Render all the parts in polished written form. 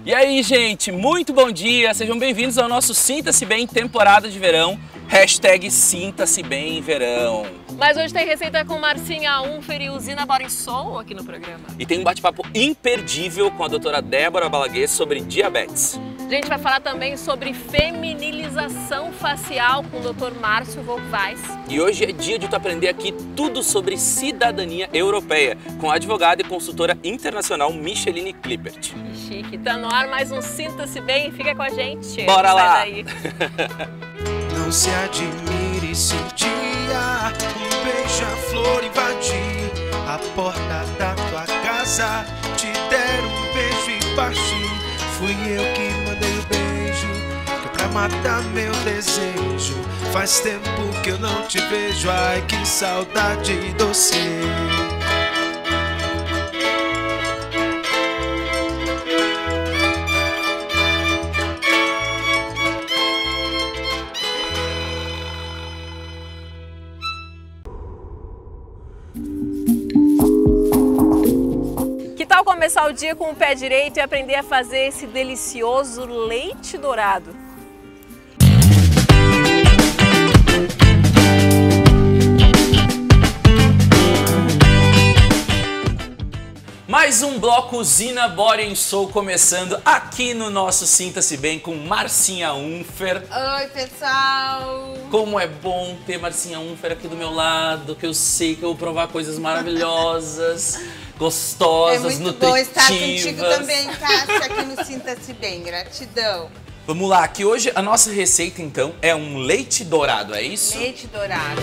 E aí, gente, muito bom dia, sejam bem-vindos ao nosso Sinta-se Bem temporada de verão, hashtag Sinta-se Bem Verão. Mas hoje tem receita com Marcinha Unfer e Usina Body Soul aqui no programa. E tem um bate-papo imperdível com a doutora Débora Balaguer sobre diabetes. A gente vai falar também sobre feminilização facial com o Dr. Márcio Volkweis. E hoje é dia de tu aprender aqui tudo sobre cidadania europeia, com a advogada e consultora internacional Micheline Klippert. Chique, tá no ar mais um Sinta-se Bem, fica com a gente. Bora lá! Daí. Não se admire se um dia um beija-flor invadir a porta da tua casa, te der um beijo e partir. Fui eu que mandei o beijo, que é pra matar meu desejo. Faz tempo que eu não te vejo, ai que saudade doce. Que tal começar o dia com o pé direito e aprender a fazer esse delicioso leite dourado? Mais um bloco Usina Body Soul começando aqui no nosso Sinta-se Bem com Marcinha Unfer. Oi, pessoal! Como é bom ter Marcinha Unfer aqui do meu lado, que eu sei que eu vou provar coisas maravilhosas, gostosas, É muito nutritivas. bom estar contigo também, Cássia, aqui no Sinta-se Bem. Gratidão. Vamos lá, que hoje a nossa receita então é um leite dourado, é isso? Leite dourado.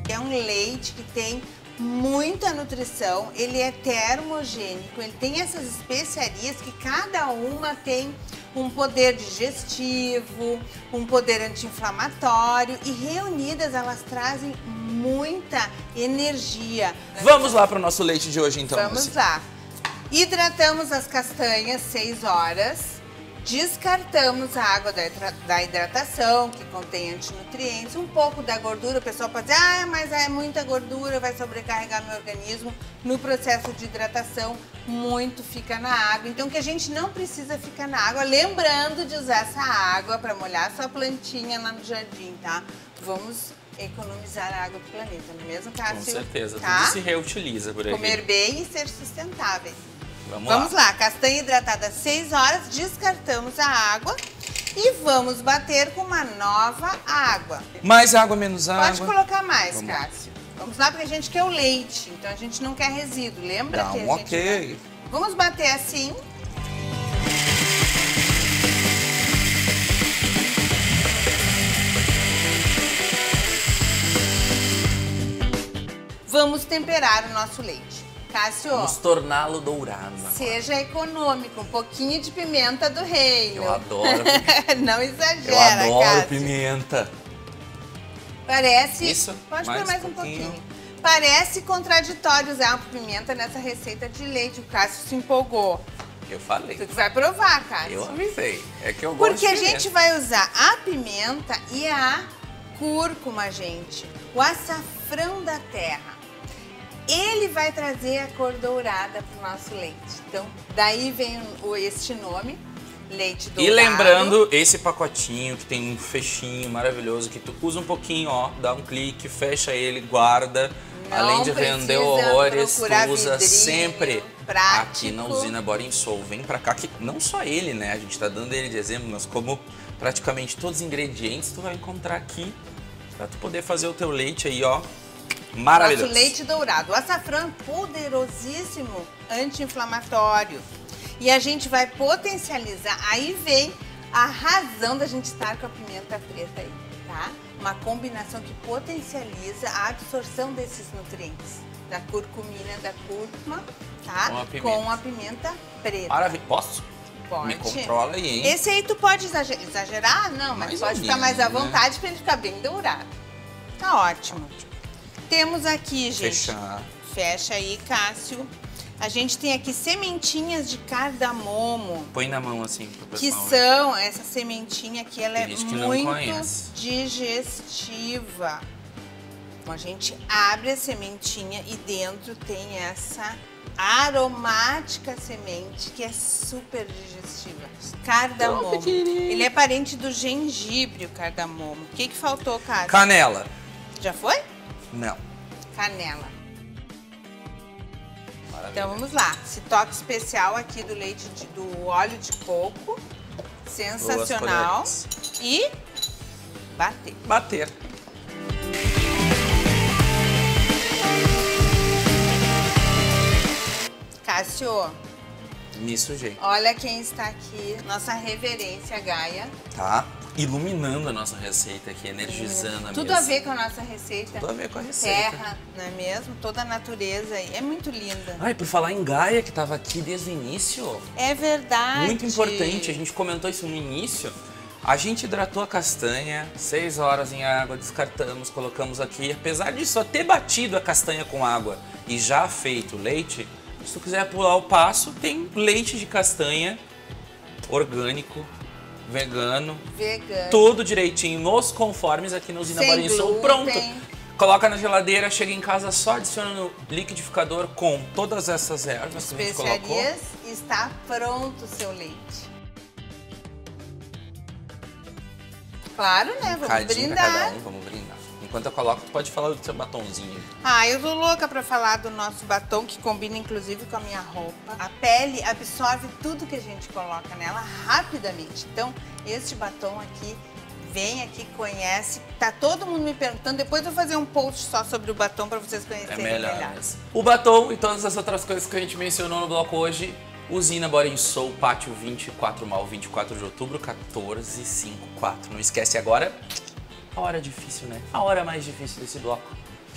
É um leite que tem muita nutrição, ele é termogênico, ele tem essas especiarias que cada uma tem um poder digestivo, um poder anti-inflamatório e reunidas elas trazem muita energia. Vamos lá para o nosso leite de hoje então. Vamos lá. Hidratamos as castanhas 6 horas. Descartamos a água da hidratação, que contém antinutrientes, um pouco da gordura. O pessoal pode dizer, mas é muita gordura, vai sobrecarregar meu organismo. No processo de hidratação, muito fica na água. Então, que a gente não precisa ficar na água. Lembrando de usar essa água para molhar sua plantinha lá no jardim, tá? Vamos economizar a água do planeta, não é mesmo, Cássio? Com certeza, tá? tudo se reutiliza por aí. Comer bem e ser sustentáveis. Vamos lá, castanha hidratada 6 horas, descartamos a água e vamos bater com uma nova água. Mais água, menos água? Pode colocar mais, Vamos lá. Cássio. Vamos lá, porque a gente quer o leite, então a gente não quer resíduo, lembra que a gente... ok. Vamos bater assim. Vamos temperar o nosso leite. Cássio, Vamos torná-lo dourado. seja econômico, um pouquinho de pimenta do reino. Eu adoro. Não Eu exagera, adoro Cássio. pimenta. Parece... Isso, Pode pôr mais um pouquinho. pouquinho. Parece contraditório usar pimenta nessa receita de leite. O Cássio se empolgou. Eu falei. Tu que vai provar, Cássio. Eu avisei. É que eu gosto Porque de a pimenta. gente vai usar a pimenta e a cúrcuma, gente. O açafrão da terra. Ele vai trazer a cor dourada para o nosso leite. Então, daí vem este nome, leite dourado. E lembrando, esse pacotinho que tem um fechinho maravilhoso, que tu usa um pouquinho, ó, dá um clique, fecha ele, guarda. Não Além de render precisa horrores, tu procurar usa vidrinho, sempre prático. aqui na Usina Body Soul. Vem pra cá, que não só ele, né? A gente tá dando ele de exemplo, mas como praticamente todos os ingredientes tu vai encontrar aqui pra tu poder fazer o teu leite aí, ó. Maravilhoso. Nosso leite dourado. O açafrão é poderosíssimo anti-inflamatório. E a gente vai potencializar. Aí vem a razão da gente estar com a pimenta preta aí, tá? Uma combinação que potencializa a absorção desses nutrientes. Da curcumina, da cúrcuma, tá? Com a pimenta preta. Maravilha. Posso? Pode. Me controla aí, hein? Esse aí tu pode exagerar? Não, mas Mais ou pode ficar mais à menos, né? vontade para ele ficar bem dourado. Tá ótimo. Temos aqui, gente. Fechar. Fecha aí, Cássio. A gente tem aqui sementinhas de cardamomo. Põe na mão assim pro Que pessoal. são, essa sementinha aqui, ela é Tem gente que não muito conhece. digestiva. Então, a gente abre a sementinha e dentro tem essa aromática semente que é super digestiva. Cardamomo. Ele é parente do gengibre, o cardamomo. O que faltou, Cássio? Canela. Já foi? Não. Canela. Maravilha. Então vamos lá. Esse toque especial aqui do leite, do óleo de coco. Sensacional. Duas colheres. E bater. Bater. Cássio, Me sujei. olha quem está aqui. Nossa reverência, Gaia. Tá iluminando a nossa receita aqui, energizando a Tudo mesa. a ver com a nossa receita. Tudo a ver com a receita. Terra, não é mesmo? Toda a natureza aí. É muito linda. Ai, por falar em Gaia, que tava aqui desde o início. É verdade. Muito importante, a gente comentou isso no início. A gente hidratou a castanha, 6 horas em água, descartamos, colocamos aqui. Apesar de só ter batido a castanha com água e já feito o leite, se tu quiser pular o passo, tem leite de castanha orgânico, vegano, tudo direitinho, nos conformes aqui na Usina Sem Borinha Sul. glúten. Pronto! Coloca na geladeira, chega em casa só adiciona no liquidificador com todas essas ervas que a gente colocou. Especiarias, está pronto o seu leite. Claro, né? Vamos Cadinho pra brindar. cada um, vamos brindar. Enquanto eu coloco, tu pode falar do seu batonzinho. Ah, eu tô louca pra falar do nosso batom, que combina inclusive com a minha roupa. A pele absorve tudo que a gente coloca nela rapidamente. Então, este batom aqui, vem aqui, conhece. Tá todo mundo me perguntando. Depois eu vou fazer um post só sobre o batom pra vocês conhecerem melhor. Mesmo. O batom e todas as outras coisas que a gente mencionou no bloco hoje, Usina Borinha Sul, Pátio 24 Mal, 24 de outubro, 1454. Não esquece agora, a hora difícil, né? A hora mais difícil desse bloco.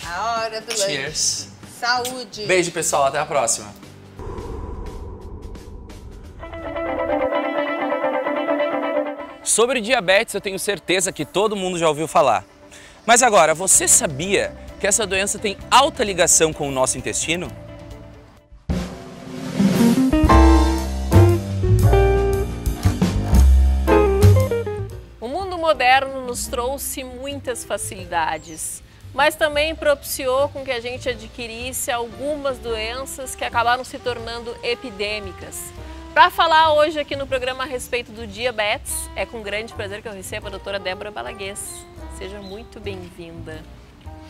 A hora do Cheers. lanche. Saúde. Beijo, pessoal. Até a próxima. Sobre diabetes, eu tenho certeza que todo mundo já ouviu falar. Mas agora, você sabia que essa doença tem alta ligação com o nosso intestino? O mundo moderno nos trouxe muitas facilidades, mas também propiciou com que a gente adquirisse algumas doenças que acabaram se tornando epidêmicas. Para falar hoje aqui no programa a respeito do diabetes, é com grande prazer que eu recebo a doutora Débora Balaguês. Seja muito bem-vinda.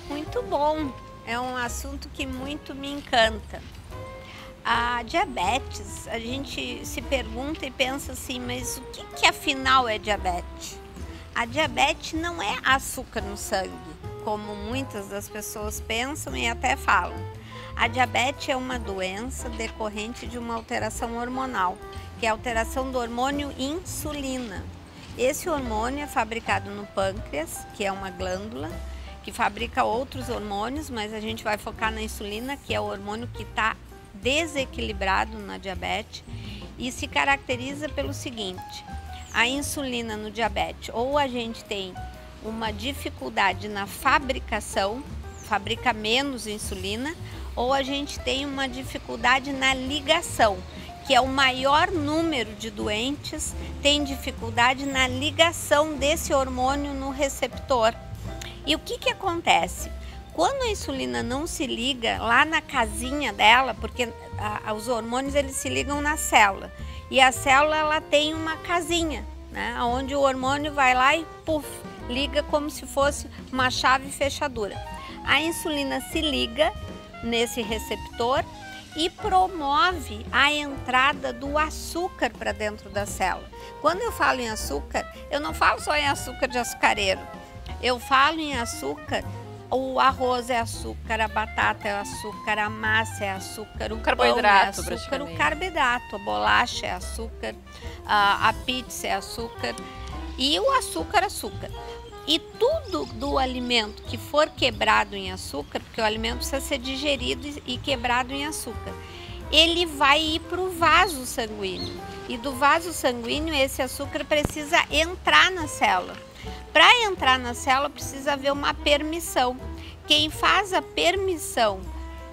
Muito bom, é um assunto que muito me encanta. A diabetes, a gente se pergunta e pensa assim, mas o que afinal é diabetes? A diabetes não é açúcar no sangue, como muitas das pessoas pensam e até falam. A diabetes é uma doença decorrente de uma alteração hormonal, que é a alteração do hormônio insulina. Esse hormônio é fabricado no pâncreas, que é uma glândula, que fabrica outros hormônios, mas a gente vai focar na insulina, que é o hormônio que está desequilibrado na diabetes e se caracteriza pelo seguinte: a insulina no diabetes, ou a gente tem uma dificuldade na fabricação, fabrica menos insulina, ou a gente tem uma dificuldade na ligação, que é o maior número de doentes tem dificuldade na ligação desse hormônio no receptor. E o que acontece? Quando a insulina não se liga lá na casinha dela, porque os hormônios eles se ligam na célula, e a célula ela tem uma casinha, né, onde o hormônio vai lá e puff, liga como se fosse uma chave fechadura. A insulina se liga nesse receptor e promove a entrada do açúcar para dentro da célula. Quando eu falo em açúcar, eu não falo só em açúcar de açucareiro, eu falo em açúcar. O arroz é açúcar, a batata é açúcar, a massa é açúcar, o carboidrato, pão é açúcar, o carboidrato, a bolacha é açúcar, a pizza é açúcar e o açúcar. E tudo do alimento que for quebrado em açúcar, porque o alimento precisa ser digerido e quebrado em açúcar, ele vai ir para o vaso sanguíneo. E do vaso sanguíneo esse açúcar precisa entrar na célula. Para entrar na célula precisa haver uma permissão. Quem faz a permissão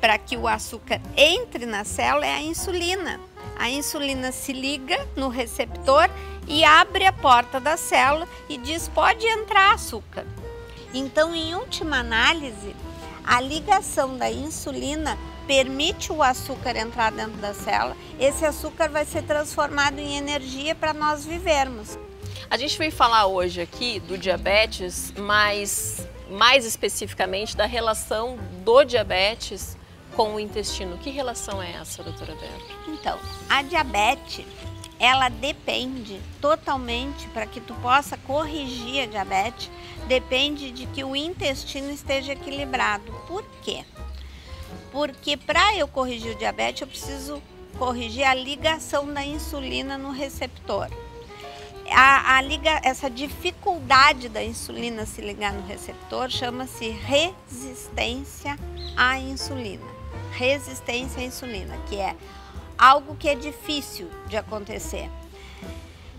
para que o açúcar entre na célula é a insulina. A insulina se liga no receptor e abre a porta da célula e diz: pode entrar açúcar. Então, em última análise, a ligação da insulina permite o açúcar entrar dentro da célula. Esse açúcar vai ser transformado em energia para nós vivermos. A gente veio falar hoje aqui do diabetes, mas mais especificamente da relação do diabetes com o intestino. Que relação é essa, doutora Débora? Então, a diabetes, ela depende totalmente, para que tu possa corrigir a diabetes, depende de que o intestino esteja equilibrado. Por quê? Porque para eu corrigir o diabetes, eu preciso corrigir a ligação da insulina no receptor. Essa dificuldade da insulina se ligar no receptor chama-se resistência à insulina. Resistência à insulina, que é algo que é difícil de acontecer.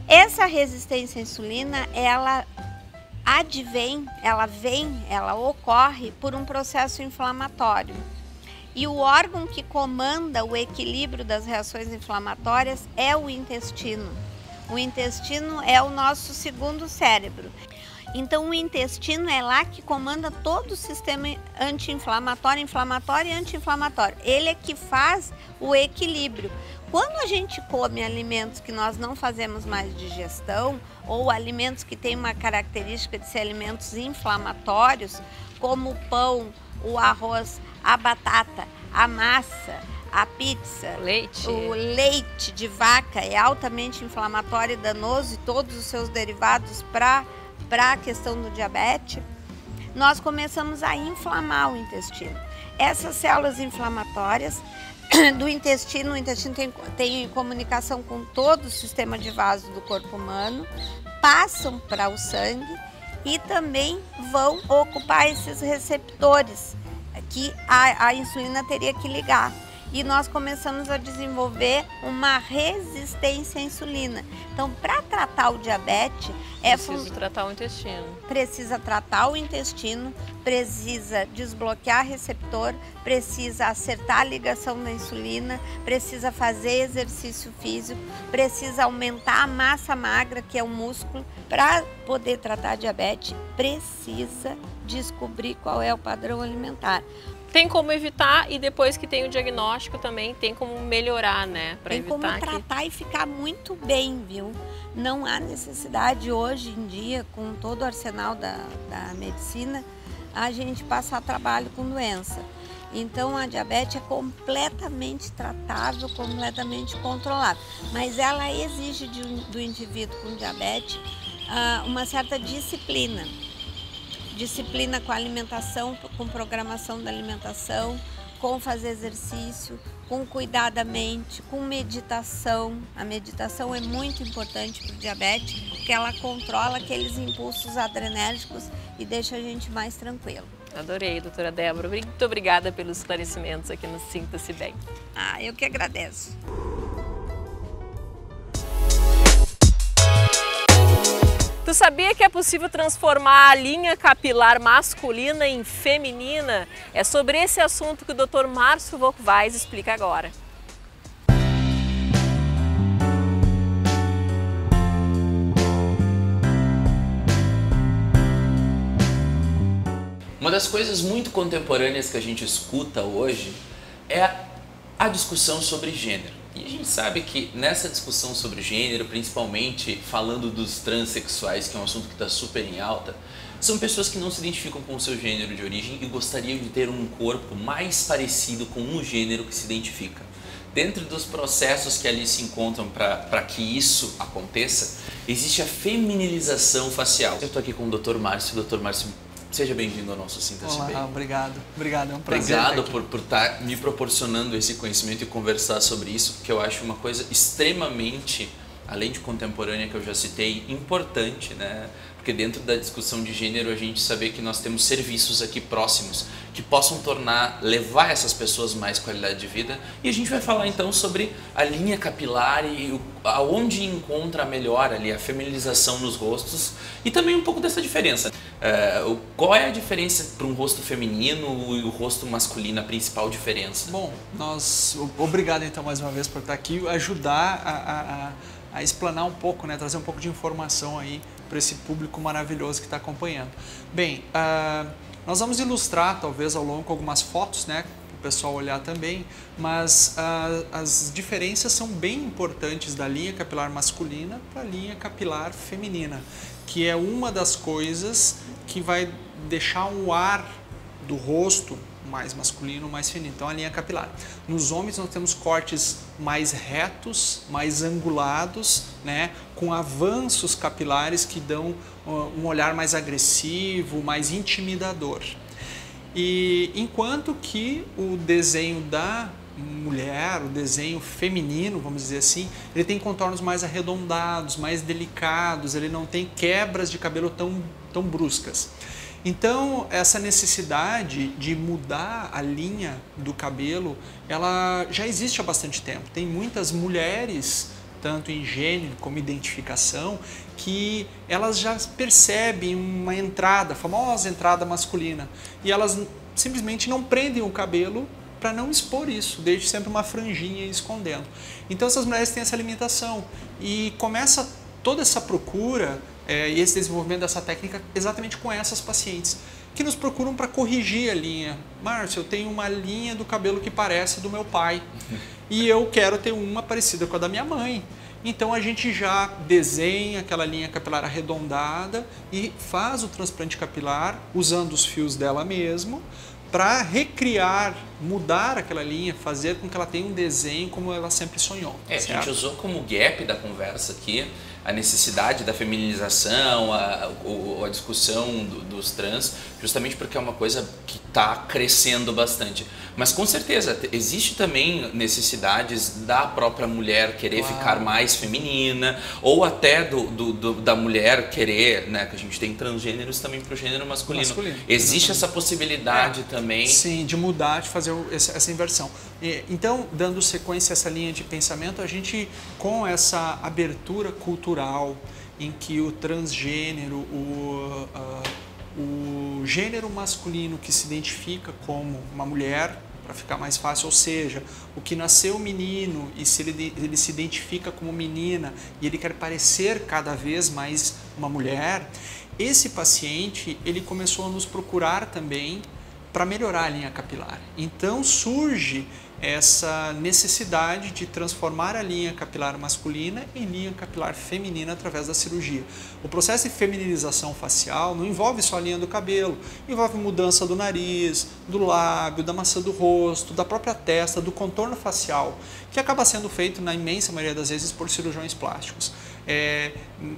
Essa resistência à insulina, ela ocorre por um processo inflamatório. E o órgão que comanda o equilíbrio das reações inflamatórias é o intestino. O intestino é o nosso segundo cérebro. Então, o intestino é lá que comanda todo o sistema anti-inflamatório, inflamatório e anti-inflamatório. Ele é que faz o equilíbrio. Quando a gente come alimentos que nós não fazemos mais digestão, ou alimentos que têm uma característica de ser alimentos inflamatórios, como o pão, o arroz, a batata, a massa, a pizza, o leite de vaca é altamente inflamatório e danoso, e todos os seus derivados para a questão do diabetes, nós começamos a inflamar o intestino. Essas células inflamatórias do intestino, o intestino tem comunicação com todo o sistema de vasos do corpo humano, passam para o sangue e também vão ocupar esses receptores que a insulina teria que ligar. E nós começamos a desenvolver uma resistência à insulina. Então, para tratar o diabetes, precisa tratar o intestino. Precisa tratar o intestino, precisa desbloquear receptor, precisa acertar a ligação da insulina, precisa fazer exercício físico, precisa aumentar a massa magra, que é o músculo. Para poder tratar a diabetes, precisa descobrir qual é o padrão alimentar. Tem como evitar, e depois que tem o diagnóstico também tem como melhorar, né? Tem como tratar e ficar muito bem, viu? Não há necessidade hoje em dia, com todo o arsenal da medicina, a gente passar trabalho com doença. Então a diabetes é completamente tratável, completamente controlável. Mas ela exige do indivíduo com diabetes uma certa disciplina. Disciplina com a alimentação, com programação da alimentação, com fazer exercício, com cuidar da mente, com meditação. A meditação é muito importante para o diabetes, porque ela controla aqueles impulsos adrenérgicos e deixa a gente mais tranquilo. Adorei, doutora Débora. Muito obrigada pelos esclarecimentos aqui no Sinta-se Bem. Eu que agradeço. Tu sabia que é possível transformar a linha capilar masculina em feminina? É sobre esse assunto que o Dr. Márcio Vocvais explica agora. Uma das coisas muito contemporâneas que a gente escuta hoje é a discussão sobre gênero. E a gente sabe que nessa discussão sobre gênero, principalmente falando dos transexuais, que é um assunto que está super em alta, são pessoas que não se identificam com o seu gênero de origem e gostariam de ter um corpo mais parecido com o gênero que se identifica. Dentro dos processos que ali se encontram para que isso aconteça, existe a feminilização facial. Eu estou aqui com o Dr. Márcio. Dr. Márcio, seja bem-vindo ao nosso Sinta-se Bem. Obrigado, é um prazer. Obrigado por estar me proporcionando esse conhecimento e conversar sobre isso, porque eu acho uma coisa extremamente além de contemporânea, que eu já citei, importante, né? Porque dentro da discussão de gênero a gente saber que nós temos serviços aqui próximos que possam levar essas pessoas mais qualidade de vida. E a gente vai falar então sobre a linha capilar e aonde encontra melhor ali a feminilização nos rostos e também um pouco dessa diferença. Qual é a diferença para um rosto feminino e o rosto masculino, a principal diferença? Bom, obrigado então mais uma vez por estar aqui, ajudar a explanar um pouco, né, trazer um pouco de informação aí para esse público maravilhoso que está acompanhando. Bem, nós vamos ilustrar talvez ao longo algumas fotos, né, para o pessoal olhar também, mas as diferenças são bem importantes da linha capilar masculina para a linha capilar feminina, que é uma das coisas que vai deixar o ar do rosto mais masculino, mais feminino. Então, a linha capilar. Nos homens, nós temos cortes mais retos, mais angulados, né, com avanços capilares que dão um olhar mais agressivo, mais intimidador. E enquanto que o desenho da mulher, o desenho feminino, vamos dizer assim, ele tem contornos mais arredondados, mais delicados, ele não tem quebras de cabelo tão bruscas. Então, essa necessidade de mudar a linha do cabelo, ela já existe há bastante tempo. Tem muitas mulheres, tanto em gênero como identificação, que elas já percebem uma entrada, a famosa entrada masculina, e elas simplesmente não prendem o cabelo para não expor isso, deixe sempre uma franjinha escondendo. Então, essas mulheres têm essa limitação e começa toda essa procura e esse desenvolvimento dessa técnica exatamente com essas pacientes que nos procuram para corrigir a linha. Márcio, eu tenho uma linha do cabelo que parece do meu pai e eu quero ter uma parecida com a da minha mãe. Então a gente já desenha aquela linha capilar arredondada e faz o transplante capilar usando os fios dela mesmo para recriar, mudar aquela linha, fazer com que ela tenha um desenho como ela sempre sonhou. A gente usou como gap da conversa aqui a necessidade da feminização, a discussão dos trans, justamente porque é uma coisa que está crescendo bastante. Mas com certeza, existe também necessidades da própria mulher querer ficar mais feminina, ou até da mulher querer, né, que a gente tem transgêneros também para o gênero masculino. Existe essa possibilidade também? Sim, de mudar, de fazer essa inversão. Então, dando sequência a essa linha de pensamento, a gente, com essa abertura cultural em que o transgênero, o gênero masculino que se identifica como uma mulher, para ficar mais fácil, ou seja, o que nasceu menino e se ele se identifica como menina e ele quer parecer cada vez mais uma mulher, esse paciente ele começou a nos procurar também para melhorar a linha capilar. Então surge essa necessidade de transformar a linha capilar masculina em linha capilar feminina através da cirurgia. O processo de feminilização facial não envolve só a linha do cabelo, envolve mudança do nariz, do lábio, da maçã do rosto, da própria testa, do contorno facial, que acaba sendo feito na imensa maioria das vezes por cirurgiões plásticos.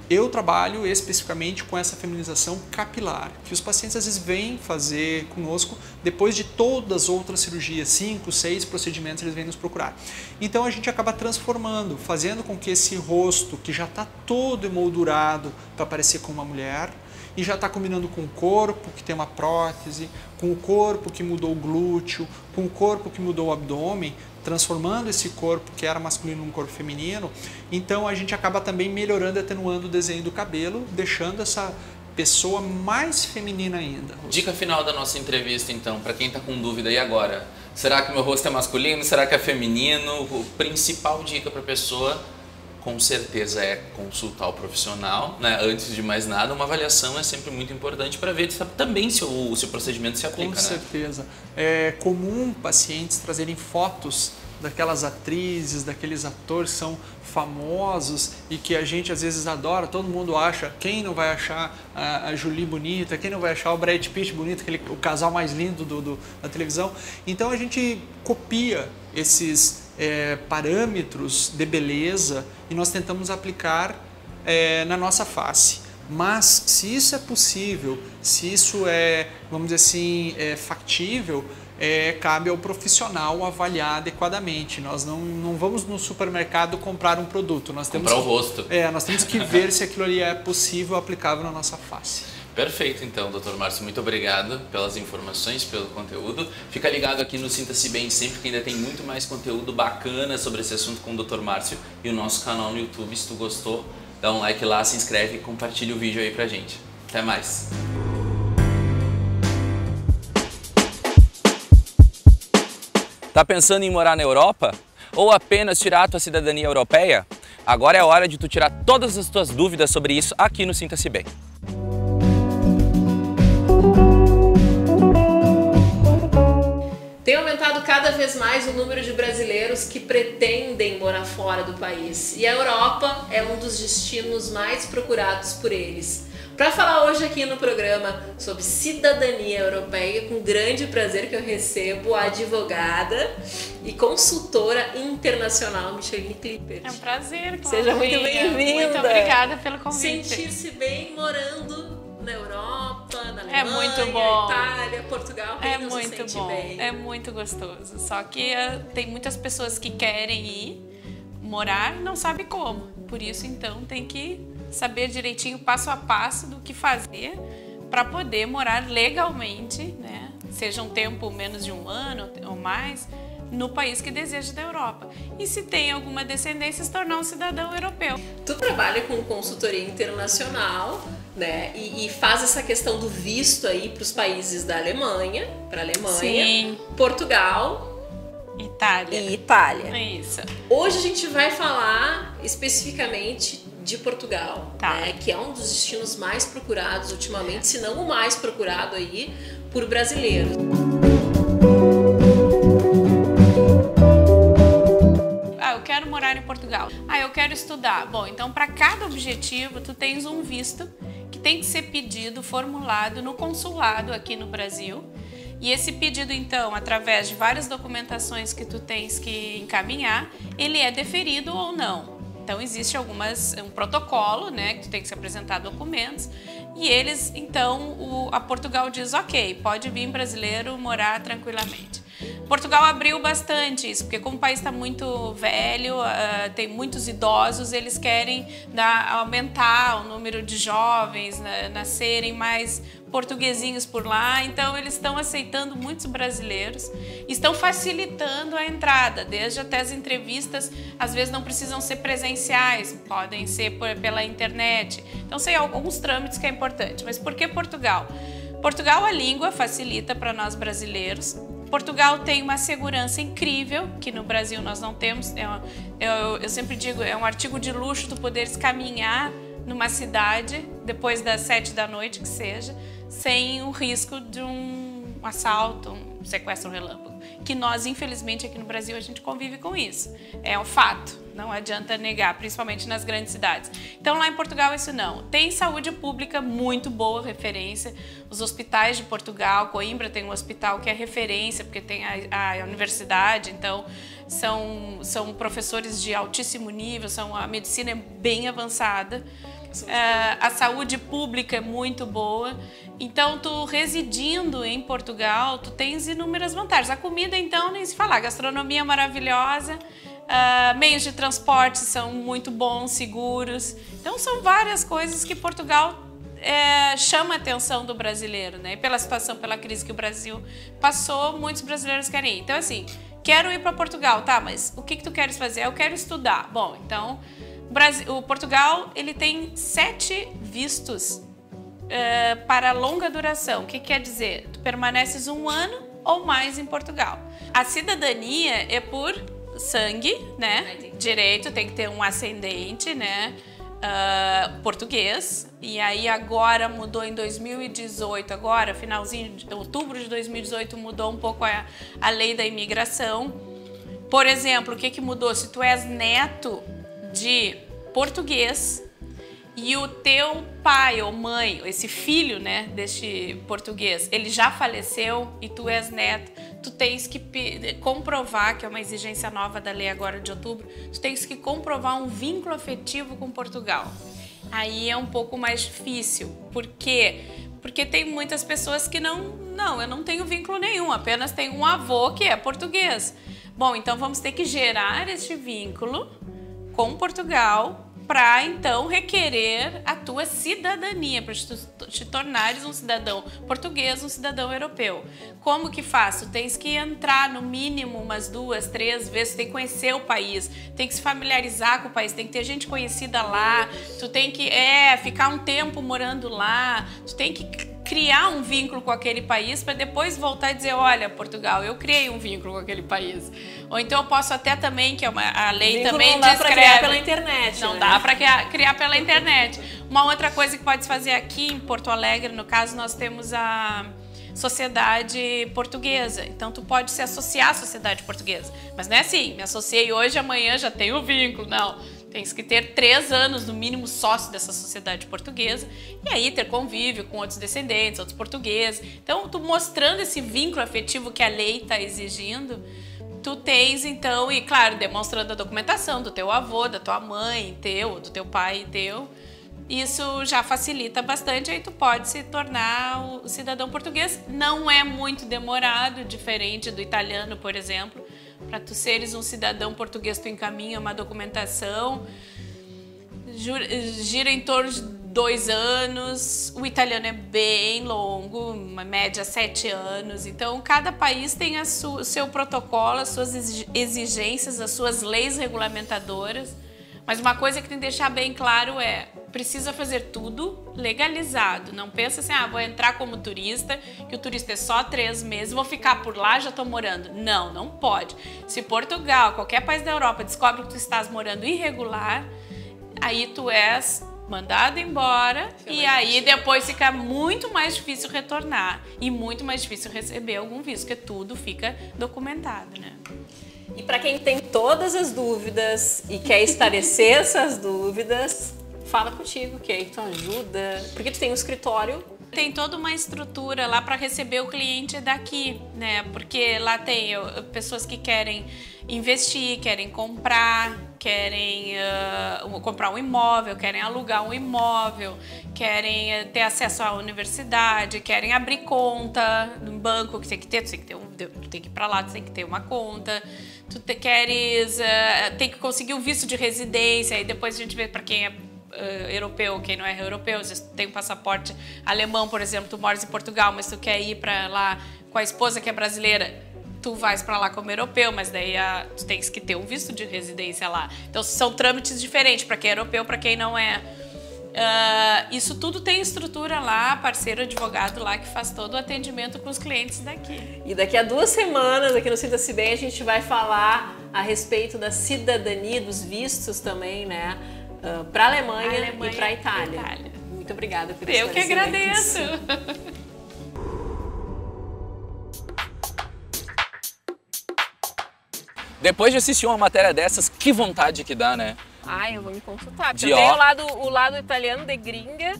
Eu trabalho especificamente com essa feminização capilar, que os pacientes às vezes vêm fazer conosco depois de todas as outras cirurgias, 5, 6 procedimentos eles vêm nos procurar. Então a gente acaba transformando, fazendo com que esse rosto que já está todo emoldurado para parecer com uma mulher, e já está combinando com o corpo que tem uma prótese, com o corpo que mudou o glúteo, com o corpo que mudou o abdômen, transformando esse corpo que era masculino num corpo feminino. Então a gente acaba também melhorando e atenuando o desenho do cabelo, deixando essa pessoa mais feminina ainda. Dica final da nossa entrevista então, para quem está com dúvida, e agora? Será que meu rosto é masculino? Será que é feminino? A principal dica para a pessoa, com certeza, é consultar o profissional, né? Antes de mais nada, uma avaliação é sempre muito importante para ver também se o procedimento se aplica. Com certeza. É comum pacientes trazerem fotos daquelas atrizes, daqueles atores que são famosos e que a gente às vezes adora, todo mundo acha, quem não vai achar a Julie bonita, quem não vai achar o Brad Pitt bonito, o casal mais lindo da televisão. Então a gente copia esses parâmetros de beleza e nós tentamos aplicar na nossa face. Mas se isso é possível, se isso é, vamos dizer assim, factível, cabe ao profissional avaliar adequadamente. Nós não vamos no supermercado comprar um produto. Nós temos comprar o rosto. Nós temos que ver se aquilo ali é possível aplicável na nossa face. Perfeito, então, Dr. Márcio, muito obrigado pelas informações, pelo conteúdo. Fica ligado aqui no Sinta-se Bem sempre, que ainda tem muito mais conteúdo bacana sobre esse assunto com o Dr. Márcio e o nosso canal no YouTube. Se tu gostou, dá um like lá, se inscreve e compartilha o vídeo aí pra gente. Até mais! Tá pensando em morar na Europa? Ou apenas tirar a tua cidadania europeia? Agora é a hora de tu tirar todas as tuas dúvidas sobre isso aqui no Sinta-se Bem. Tem aumentado cada vez mais o número de brasileiros que pretendem morar fora do país. E a Europa é um dos destinos mais procurados por eles. Para falar hoje aqui no programa sobre cidadania europeia, com grande prazer que eu recebo a advogada e consultora internacional Micheline Clippert. É um prazer, Cláudia. Seja muito bem-vinda. Muito obrigada pelo convite. Sentir-se bem morando na Europa, na Alemanha, é muito bom. Itália, Portugal, é muito bom. Bem. É muito gostoso. Só que tem muitas pessoas que querem ir morar e não sabem como. Por isso, então, tem que saber direitinho, passo a passo, do que fazer para poder morar legalmente, né? Seja um tempo menos de um ano ou mais, no país que deseja da Europa. E se tem alguma descendência, se tornar um cidadão europeu. Tu trabalha com consultoria internacional, né? E faz essa questão do visto aí para os países da Alemanha, para a Alemanha, sim, Portugal, Itália. E Itália. É isso. Hoje a gente vai falar especificamente de Portugal, tá, né? Que é um dos destinos mais procurados ultimamente, se não o mais procurado aí por brasileiros. Eu quero morar em Portugal. Eu quero estudar. Bom, então para cada objetivo tu tens um visto que tem que ser pedido, formulado no consulado aqui no Brasil. E esse pedido, então, através de várias documentações que tu tens que encaminhar, ele é deferido ou não. Então existe um protocolo, né, que tu tem que se apresentar documentos, e eles, então, a Portugal diz, ok, pode vir brasileiro morar tranquilamente. Portugal abriu bastante isso, porque como o país está muito velho, tem muitos idosos, eles querem aumentar o número de jovens, nascerem mais portuguesinhos por lá, então eles estão aceitando muitos brasileiros, estão facilitando a entrada, desde até as entrevistas, às vezes não precisam ser presenciais, podem ser pela internet. Então, sei alguns trâmites que é importante. Mas por que Portugal? Portugal, a língua facilita para nós brasileiros. Portugal tem uma segurança incrível, que no Brasil nós não temos. Eu sempre digo, é um artigo de luxo tu poderes caminhar numa cidade, depois das 7 da noite que seja, sem o risco de um assalto, um sequestro relâmpago. Que nós, infelizmente, aqui no Brasil, a gente convive com isso. É um fato, não adianta negar, principalmente nas grandes cidades. Então, lá em Portugal, isso não. Tem saúde pública, muito boa referência. Os hospitais de Portugal, Coimbra tem um hospital que é referência, porque tem a universidade, então são professores de altíssimo nível, a medicina é bem avançada. A saúde pública é muito boa. Então, tu residindo em Portugal, tu tens inúmeras vantagens. A comida, então, nem se falar. A gastronomia é maravilhosa. Meios de transporte são muito bons, seguros. Então, são várias coisas que Portugal chama a atenção do brasileiro, né? E pela situação, pela crise que o Brasil passou, muitos brasileiros querem ir. Então, assim, quero ir para Portugal, tá? Mas o que tu queres fazer? Eu quero estudar. Bom, então, o Portugal, ele tem 7 vistos para longa duração. O que quer dizer? Tu permaneces 1 ano ou mais em Portugal. A cidadania é por sangue, né? Direito, tem que ter um ascendente, né? Português. E aí agora mudou em 2018, agora finalzinho de outubro de 2018 mudou um pouco a lei da imigração. Por exemplo, o que mudou? Se tu és neto de português e o teu pai ou mãe, esse filho, né, deste português, ele já faleceu e tu és neto, tu tens que comprovar, que é uma exigência nova da lei agora de outubro, tu tens que comprovar um vínculo afetivo com Portugal. Aí é um pouco mais difícil, porque Porque tem muitas pessoas que eu não tenho vínculo nenhum, apenas tenho um avô que é português. Bom, então vamos ter que gerar este vínculo com Portugal para então requerer a tua cidadania, para te tornares um cidadão português, um cidadão europeu. Como que faz? Tu tens que entrar no mínimo umas 2, 3 vezes, tu tem que conhecer o país, tem que se familiarizar com o país, tem que ter gente conhecida lá, tu tem que ficar um tempo morando lá, tu tem que criar um vínculo com aquele país para depois voltar e dizer, olha, Portugal, eu criei um vínculo com aquele país. Ou então eu posso até também, que a lei vínculo também não dá para criar pela internet. Não dá para criar pela internet. Uma outra coisa que pode se fazer aqui em Porto Alegre, no caso, nós temos a Sociedade Portuguesa. Então tu pode se associar à Sociedade Portuguesa. Mas não é assim, me associei hoje, amanhã já tenho o vínculo. Não. Tens que ter 3 anos, no mínimo, sócio dessa sociedade portuguesa e aí ter convívio com outros descendentes, outros portugueses. Então, tu mostrando esse vínculo afetivo que a lei está exigindo, tu tens, então, e claro, demonstrando a documentação do teu avô, da tua mãe, do teu pai, isso já facilita bastante, aí tu pode se tornar o cidadão português. Não é muito demorado, diferente do italiano, por exemplo. Para tu seres um cidadão português, tu encaminha uma documentação, gira em torno de 2 anos, o italiano é bem longo, uma média 7 anos, então cada país tem o seu protocolo, as suas exigências, as suas leis regulamentadoras, mas uma coisa que tem que deixar bem claro precisa fazer tudo legalizado. Não pensa assim, vou entrar como turista, que o turista é só 3 meses, vou ficar por lá, já estou morando. Não, não pode. Se Portugal, qualquer país da Europa, descobre que tu estás morando irregular, aí tu és mandado embora e aí depois fica muito mais difícil retornar e muito mais difícil receber algum visto, porque tudo fica documentado, né? E para quem tem todas as dúvidas e quer esclarecer essas dúvidas, fala contigo, que aí tu ajuda, porque tu tem um escritório. Tem toda uma estrutura lá para receber o cliente daqui, né? Porque lá tem pessoas que querem investir, querem comprar um imóvel, querem alugar um imóvel, querem ter acesso à universidade, querem abrir conta no banco, que tem que ter, tu tem que ir para lá, tu tem que ter uma conta. Tem que conseguir o visto de residência, e depois a gente vê para quem é europeu, quem não é europeu. Se tu tem um passaporte alemão, por exemplo, tu moras em Portugal, mas tu quer ir para lá com a esposa que é brasileira, tu vais para lá como europeu, mas daí tu tens que ter um visto de residência lá. Então são trâmites diferentes para quem é europeu, para quem não é. Isso tudo tem estrutura lá, parceiro advogado lá que faz todo o atendimento com os clientes daqui. E daqui a 2 semanas, aqui no Sinta-se Bem, a gente vai falar a respeito da cidadania, dos vistos também, né? Para a Alemanha e para a Itália. Muito obrigada por Eu que agradeço. Depois de assistir uma matéria dessas, que vontade que dá, né? Eu vou me consultar. Porque eu tenho o lado italiano de gringa,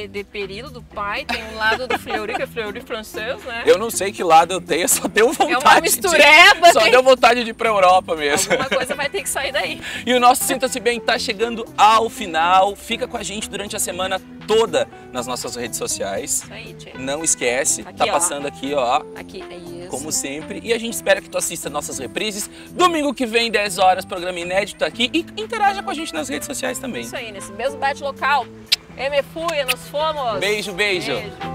de Perilo, do pai, tem o lado do Fleury, que é Fleury francês, né? Eu não sei que lado eu tenho, só deu vontade. É uma mistureba. Só deu vontade de ir pra Europa mesmo. Alguma coisa vai ter que sair daí. E o nosso Sinta-se Bem tá chegando ao final. Fica com a gente durante a semana toda nas nossas redes sociais. Isso aí, Tchê. Não esquece, aqui, tá passando aqui, ó. Aqui, é isso. Como sempre. E a gente espera que tu assista nossas reprises. Domingo que vem, 10 horas, programa inédito aqui. E interaja com a gente nas redes sociais também. Isso aí, nesse mesmo bate local. Fui, nós fomos. Beijo, beijo. Beijo.